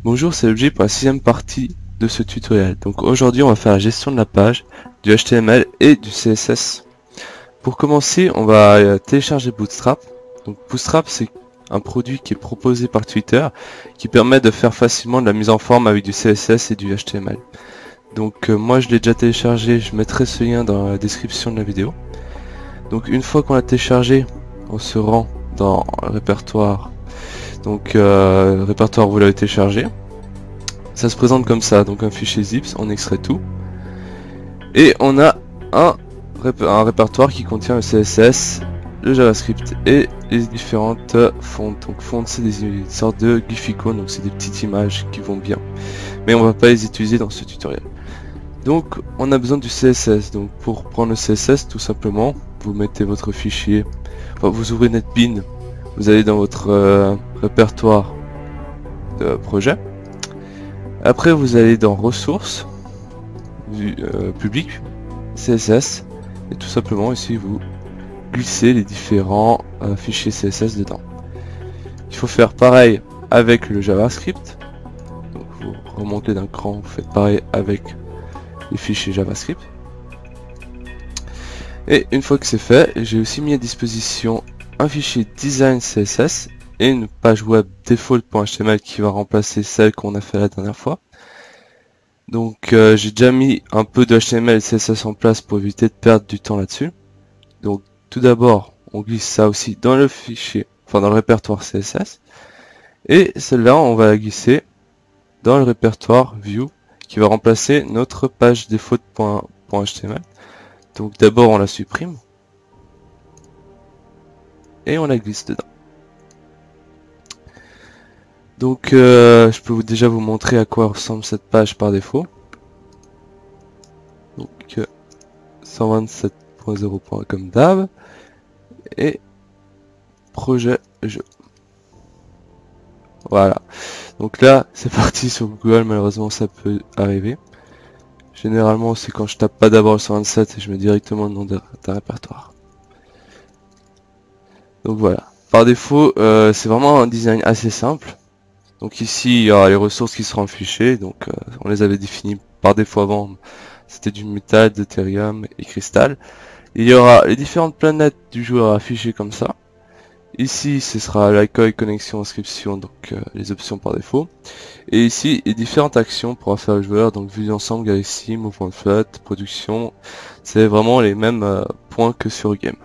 Bonjour, c'est LG pour la 6ème partie de ce tutoriel. Donc aujourd'hui on va faire la gestion de la page, du HTML et du CSS. Pour commencer, on va télécharger Bootstrap. Donc Bootstrap, c'est un produit qui est proposé par Twitter qui permet de faire facilement de la mise en forme avec du CSS et du HTML. Donc moi je l'ai déjà téléchargé, je mettrai ce lien dans la description de la vidéo. Donc une fois qu'on l'a téléchargé, on se rend dans le répertoire. Donc répertoire, vous l'avez téléchargé. Ça se présente comme ça, donc un fichier zip, on extrait tout. Et on a un répertoire qui contient le CSS, le JavaScript et les différentes fontes. Donc fontes, c'est des sortes de gif icônes, donc c'est des petites images qui vont bien. Mais on va pas les utiliser dans ce tutoriel. Donc on a besoin du CSS. Donc pour prendre le CSS, tout simplement, vous mettez votre fichier, enfin, vous ouvrez NetBeans, vous allez dans votre répertoire de projet. Après vous allez dans ressources, public, CSS, et tout simplement ici vous glissez les différents fichiers CSS dedans. Il faut faire pareil avec le JavaScript. Donc vous remontez d'un cran, vous faites pareil avec les fichiers JavaScript. Et une fois que c'est fait, j'ai aussi mis à disposition un fichier design CSS et une page web default.html qui va remplacer celle qu'on a fait la dernière fois. Donc j'ai déjà mis un peu de HTML et CSS en place pour éviter de perdre du temps là-dessus. Donc tout d'abord, on glisse ça aussi dans le fichier, enfin dans le répertoire CSS. Et celle-là, on va la glisser dans le répertoire view qui va remplacer notre page default.html. Donc d'abord on la supprime et on la glisse dedans. Donc je peux déjà vous montrer à quoi ressemble cette page par défaut. Donc 127.0 comme d'hab et projet jeu. Voilà. Donc là c'est parti sur Google, malheureusement ça peut arriver. Généralement c'est quand je tape pas d'abord le 127 et je mets directement le nom d'un répertoire. Donc voilà. Par défaut c'est vraiment un design assez simple. Donc ici il y aura les ressources qui seront affichées, donc on les avait définies par défaut avant, c'était du métal, d'Ethereum et cristal. Il y aura les différentes planètes du joueur affichées comme ça. Ici ce sera l'accueil, connexion, inscription, donc les options par défaut. Et ici les différentes actions pour faire le joueur, donc vue d'ensemble, galaxy, mouvement de flotte, production, c'est vraiment les mêmes points que sur game.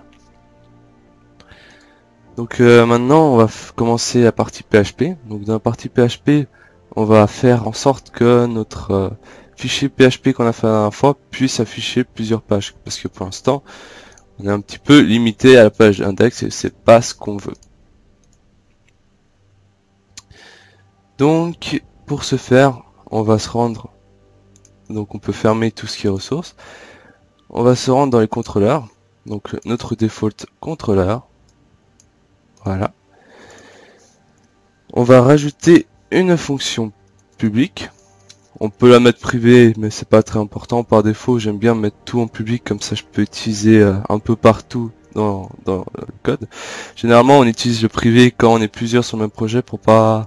Donc maintenant on va commencer la partie PHP. Donc dans la partie PHP, on va faire en sorte que notre fichier PHP qu'on a fait la dernière fois puisse afficher plusieurs pages. Parce que pour l'instant, on est un petit peu limité à la page index et c'est pas ce qu'on veut. Donc pour ce faire, on va se rendre, donc on peut fermer tout ce qui est ressources. On va se rendre dans les contrôleurs. Donc notre default contrôleur. Voilà. On va rajouter une fonction publique. On peut la mettre privée, mais c'est pas très important. Par défaut, j'aime bien mettre tout en public, comme ça je peux utiliser un peu partout dans le code. Généralement, on utilise le privé quand on est plusieurs sur le même projet pour pas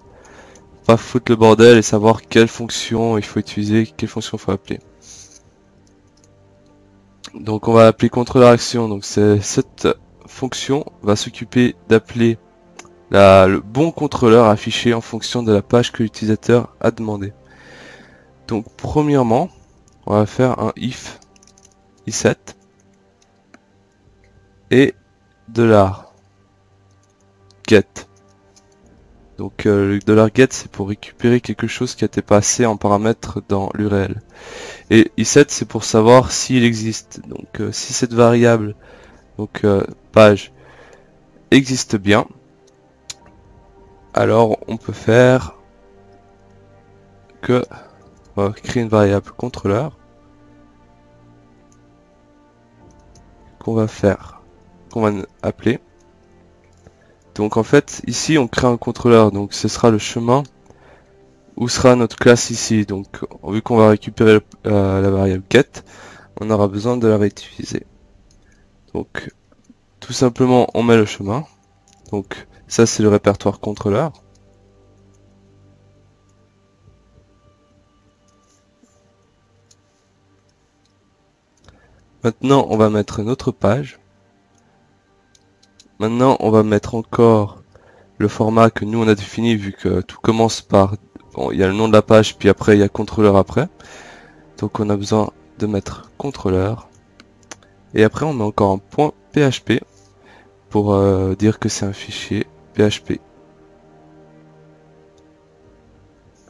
foutre le bordel et savoir quelle fonction il faut utiliser, quelle fonction il faut appeler. Donc on va appeler contrôleur action. Donc cette fonction va s'occuper d'appeler le bon contrôleur affiché en fonction de la page que l'utilisateur a demandé. Donc premièrement, on va faire un if i7 et $get. Donc le $get c'est pour récupérer quelque chose qui a été passé en paramètre dans l'URL. Et i7 c'est pour savoir s'il existe. Donc si cette variable, donc page, existe bien, alors on peut faire que on va créer une variable contrôleur qu'on va appeler. Donc en fait ici on crée un contrôleur, donc ce sera le chemin où sera notre classe ici. Donc vu qu'on va récupérer la variable get, on aura besoin de la réutiliser. Donc tout simplement on met le chemin. Donc Ça c'est le répertoire contrôleur. Maintenant on va mettre notre page. Maintenant on va mettre encore le format que nous on a défini, vu que tout commence par, bon, il y a le nom de la page, puis après il y a contrôleur après. Donc on a besoin de mettre contrôleur. Et après on met encore un point PHP pour dire que c'est un fichier PHP.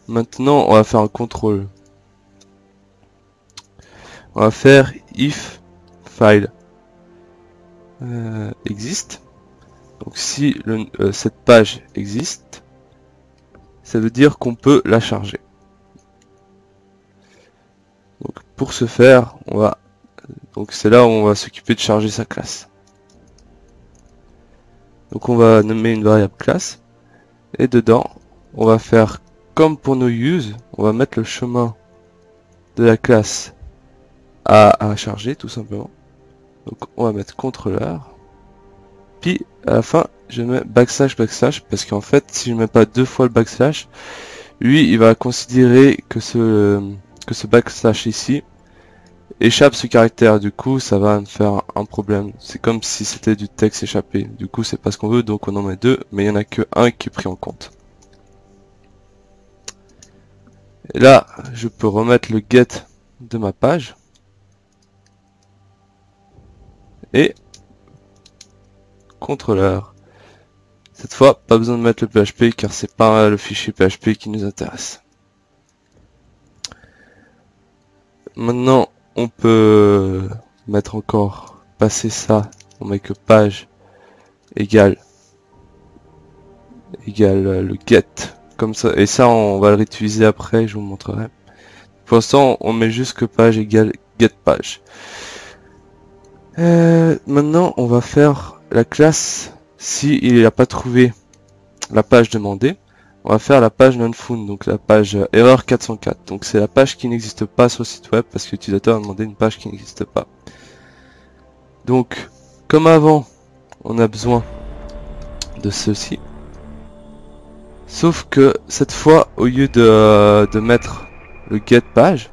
Maintenant on va faire un contrôle. On va faire if file existe. Donc si cette page existe, ça veut dire qu'on peut la charger. Donc pour ce faire, donc c'est là où on va s'occuper de charger sa classe. Donc on va nommer une variable classe et dedans on va faire comme pour nos use, on va mettre le chemin de la classe à charger tout simplement. Donc on va mettre contrôleur, puis à la fin je mets backslash parce qu'en fait si je mets pas deux fois le backslash, lui il va considérer que ce backslash ici échappe ce caractère, du coup ça va me faire un problème. C'est comme si c'était du texte échappé, du coup c'est pas ce qu'on veut, donc on en met deux, mais il y en a que un qui est pris en compte. Et là je peux remettre le get de ma page et contrôleur. Cette fois pas besoin de mettre le PHP car c'est pas le fichier PHP qui nous intéresse. Maintenant on peut mettre encore, passer ça, on met que page égale le get, comme ça, et ça on va le réutiliser après, je vous montrerai. Pour l'instant on met juste que page égale get page. Maintenant on va faire la classe, si il n'a pas trouvé la page demandée, on va faire la page non-found, donc la page erreur 404. Donc c'est la page qui n'existe pas sur le site web parce que l'utilisateur a demandé une page qui n'existe pas. Donc comme avant, on a besoin de ceci. Sauf que cette fois, au lieu de mettre le get page,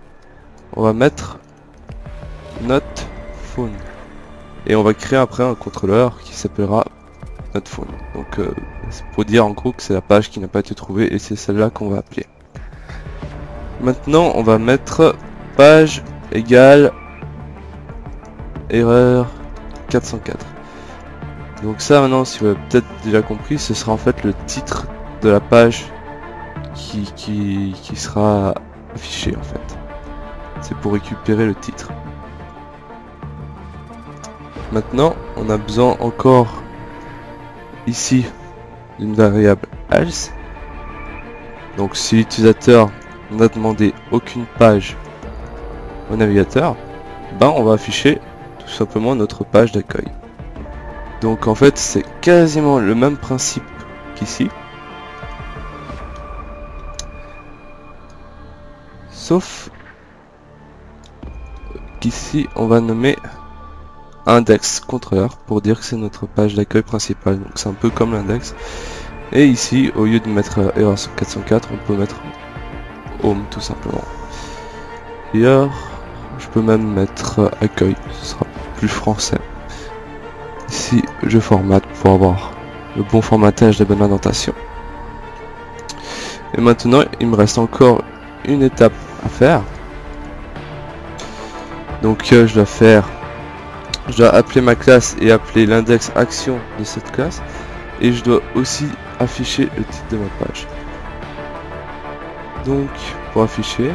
on va mettre not found. Et on va créer après un contrôleur qui s'appellera not found. Donc c'est pour dire en gros que c'est la page qui n'a pas été trouvée et c'est celle-là qu'on va appeler. Maintenant on va mettre page égale erreur 404. Donc ça maintenant, si vous avez peut-être déjà compris, ce sera en fait le titre de la page qui sera affiché en fait. C'est pour récupérer le titre. Maintenant on a besoin encore ici d'une variable else. Donc si l'utilisateur n'a demandé aucune page au navigateur, ben on va afficher tout simplement notre page d'accueil. Donc en fait c'est quasiment le même principe qu'ici, sauf qu'ici on va nommer index contrôleur pour dire que c'est notre page d'accueil principale. Donc c'est un peu comme l'index. Et ici, au lieu de mettre erreur 404, on peut mettre home tout simplement. D'ailleurs, je peux même mettre accueil, ce sera plus français. Ici, je formate pour avoir le bon formatage, la bonne indentation. Et maintenant, il me reste encore une étape à faire. Donc je dois appeler ma classe et appeler l'index action de cette classe. Et je dois aussi afficher le titre de ma page. Donc pour afficher,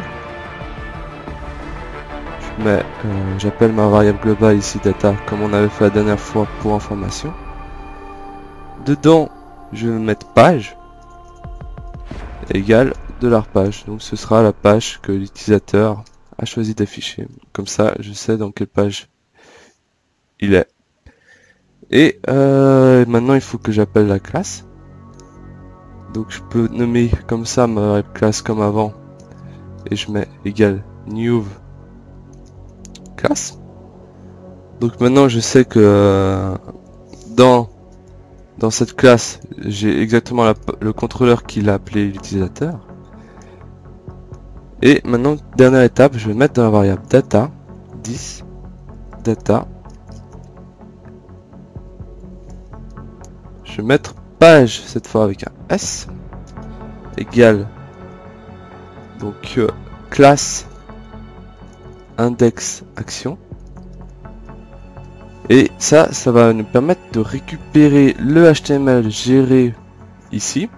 j'appelle ma variable globale ici data comme on avait fait la dernière fois pour information. Dedans je vais mettre page égale $page. Donc ce sera la page que l'utilisateur a choisi d'afficher. Comme ça je sais dans quelle page il est. Et maintenant il faut que j'appelle la classe. Donc je peux nommer comme ça ma classe comme avant. Et je mets égale new class. Donc maintenant je sais que dans dans cette classe, j'ai exactement le contrôleur qu'il a appelé l'utilisateur. Et maintenant, dernière étape, je vais mettre dans la variable data, 10, data. Je vais mettre page, cette fois avec un S, égale, donc classe index action. Et ça va nous permettre de récupérer le HTML géré ici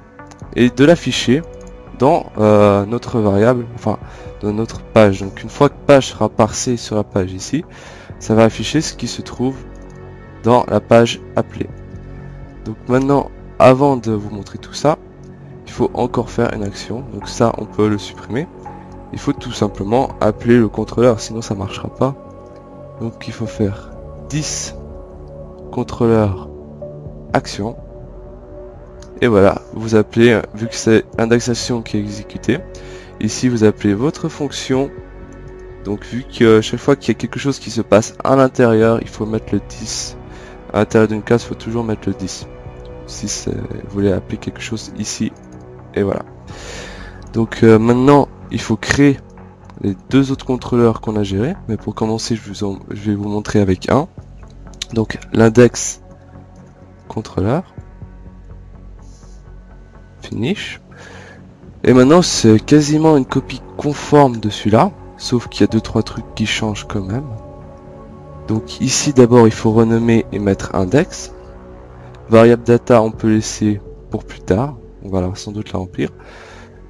et de l'afficher dans notre variable, enfin dans notre page. Donc une fois que page sera parsée sur la page ici, ça va afficher ce qui se trouve dans la page appelée. Donc maintenant, avant de vous montrer tout ça, il faut encore faire une action. Donc ça, on peut le supprimer. Il faut tout simplement appeler le contrôleur, sinon ça marchera pas. Donc il faut faire 10 contrôleur action. Et voilà, vous appelez, vu que c'est indexation qui est exécutée, ici vous appelez votre fonction. Donc vu que chaque fois qu'il y a quelque chose qui se passe à l'intérieur, il faut mettre le 10. À l'intérieur d'une case, il faut toujours mettre le 10. Si vous voulez appeler quelque chose ici, et voilà. Donc maintenant, il faut créer les deux autres contrôleurs qu'on a gérés. Mais pour commencer, je vais vous montrer avec un. Donc l'index contrôleur. Finish. Et maintenant, c'est quasiment une copie conforme de celui-là. Sauf qu'il y a 2-3 trucs qui changent quand même. Donc ici, d'abord, il faut renommer et mettre index. Variable data, on peut laisser pour plus tard. On va sans doute la remplir.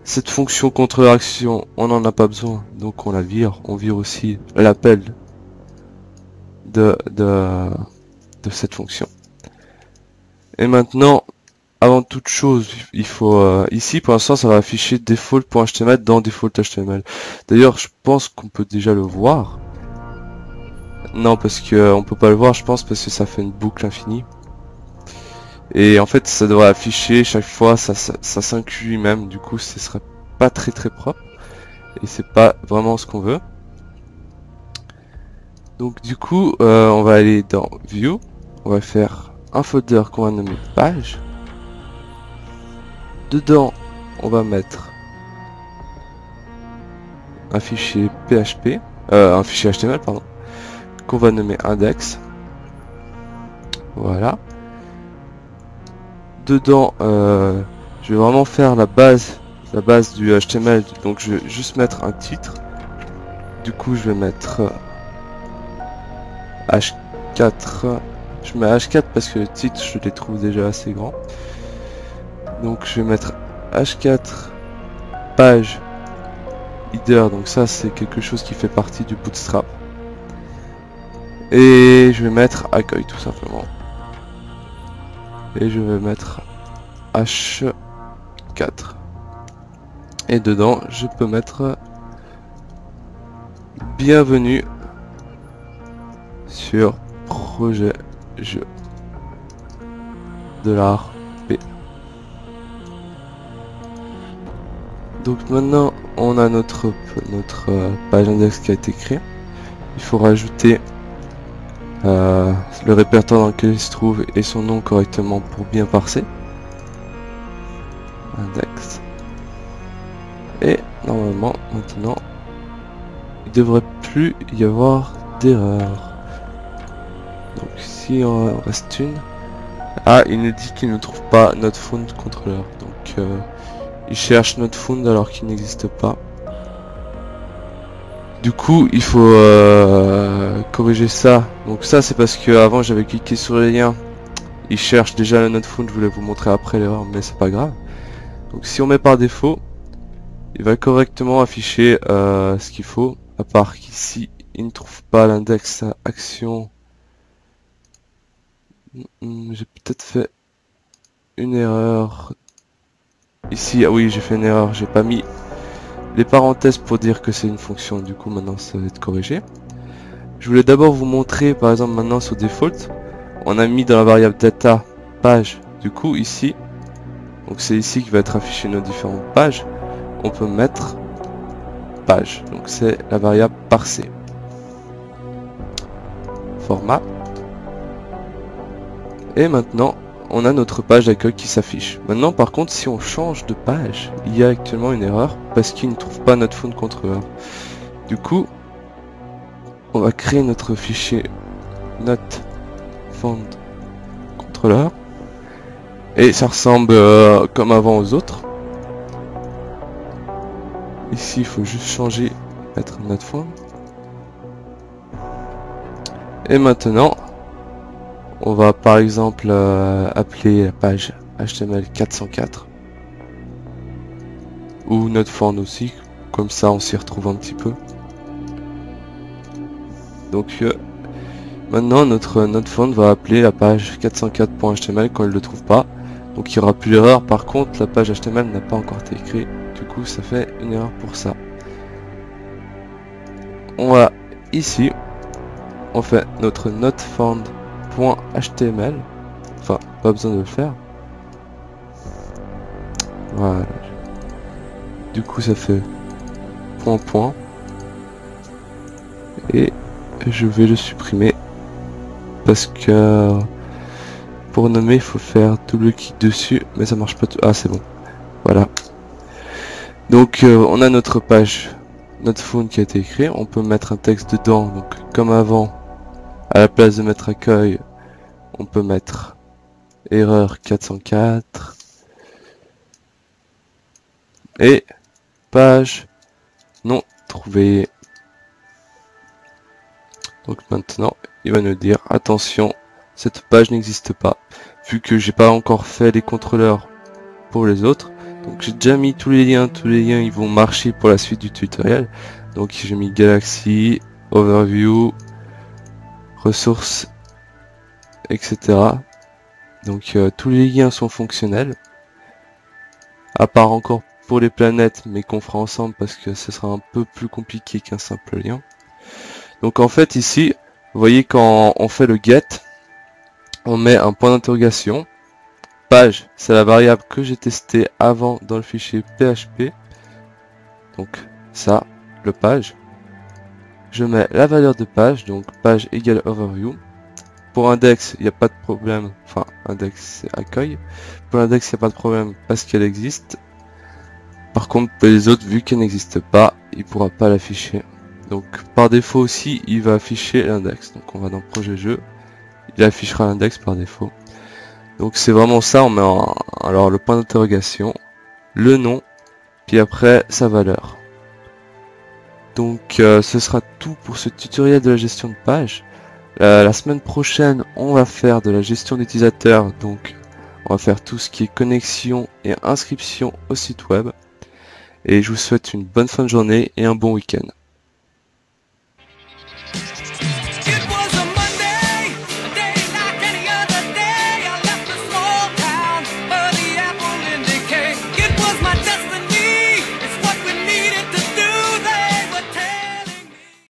Cette fonction contrôleur action, on n'en a pas besoin, donc on la vire. On vire aussi l'appel de cette fonction. Et maintenant, avant toute chose, il faut ici pour l'instant ça va afficher default.html dans default.html. D'ailleurs, je pense qu'on peut déjà le voir. Non, parce que on peut pas le voir, je pense, parce que ça fait une boucle infinie. Et en fait, ça devrait afficher chaque fois, ça s'inclut même. Du coup, ce serait pas très propre. Et c'est pas vraiment ce qu'on veut. Donc du coup, on va aller dans View. On va faire un folder qu'on va nommer page. Dedans, on va mettre un fichier PHP, un fichier HTML, pardon, qu'on va nommer index. Voilà. Dedans, je vais vraiment faire la base du HTML, donc je vais juste mettre un titre. Du coup, je vais mettre H4. Je mets H4 parce que le titre, je les trouve déjà assez grands. Donc, je vais mettre H4 page header. Donc ça, c'est quelque chose qui fait partie du Bootstrap. Et je vais mettre accueil tout simplement. Et je vais mettre H4. Et dedans, je peux mettre bienvenue sur projet jeu $P. Donc maintenant, on a notre page index qui a été créée. Il faut rajouter le répertoire dans lequel il se trouve et son nom correctement pour bien parser. Index. Et normalement, maintenant, il devrait plus y avoir d'erreur. Donc si on reste une, il nous dit qu'il ne trouve pas notre font contrôleur. Donc il cherche notre font alors qu'il n'existe pas. Du coup, il faut corriger ça. Donc ça, c'est parce que avant j'avais cliqué sur le lien. Il cherche déjà le node font. Je voulais vous montrer après l'erreur, mais c'est pas grave. Donc si on met par défaut, il va correctement afficher ce qu'il faut. À part qu'ici, il ne trouve pas l'index action. J'ai peut-être fait une erreur. Ici, ah oui, j'ai fait une erreur. J'ai pas mis les parenthèses pour dire que c'est une fonction. Du coup, maintenant, ça va être corrigé. Je voulais d'abord vous montrer, par exemple, maintenant sur default, on a mis dans la variable data page. Du coup, ici, donc c'est ici qui va être affiché nos différentes pages. On peut mettre page. Donc c'est la variable parsée. Format. Et maintenant, on a notre page d'accueil qui s'affiche. Maintenant par contre si on change de page, il y a actuellement une erreur parce qu'il ne trouve pas notre phone controller. Du coup, on va créer notre fichier not found controller et ça ressemble comme avant aux autres. Ici il faut juste changer, mettre not found. Et maintenant on va par exemple appeler la page HTML 404 ou not found aussi, comme ça on s'y retrouve un petit peu. Donc maintenant notre not found va appeler la page 404.html quand il ne le trouve pas, donc il n'y aura plus l'erreur. Par contre la page HTML n'a pas encore été écrite, du coup ça fait une erreur pour ça. On va ici, on fait notre not found.html, enfin pas besoin de le faire, voilà, du coup ça fait point et je vais le supprimer parce que pour nommer il faut faire double clic dessus, mais ça marche pas tout. Ah c'est bon, voilà. Donc on a notre page not found qui a été écrit, on peut mettre un texte dedans, donc comme avant. À la place de mettre accueil, on peut mettre erreur 404 et page non trouvée. Donc maintenant, il va nous dire attention, cette page n'existe pas, vu que j'ai pas encore fait les contrôleurs pour les autres. Donc j'ai déjà mis tous les liens ils vont marcher pour la suite du tutoriel. Donc j'ai mis Galaxy, Overview, ressources, etc. Donc tous les liens sont fonctionnels, à part encore pour les planètes, mais qu'on fera ensemble parce que ce sera un peu plus compliqué qu'un simple lien. Donc en fait ici, vous voyez quand on fait le get, on met un point d'interrogation. Page, c'est la variable que j'ai testée avant dans le fichier PHP. Donc ça, le page. Je mets la valeur de page, donc page égale overview. Pour index, il n'y a pas de problème, enfin index c'est accueil. Pour l'index, il n'y a pas de problème parce qu'elle existe. Par contre, pour les autres, vu qu'elle n'existe pas, il ne pourra pas l'afficher. Donc par défaut aussi, il va afficher l'index. Donc on va dans projet jeu, il affichera l'index par défaut. Donc c'est vraiment ça, on met alors le point d'interrogation, le nom, puis après sa valeur. Donc ce sera tout pour ce tutoriel de la gestion de page. La semaine prochaine, on va faire de la gestion d'utilisateurs, donc on va faire tout ce qui est connexion et inscription au site web. Et je vous souhaite une bonne fin de journée et un bon week-end.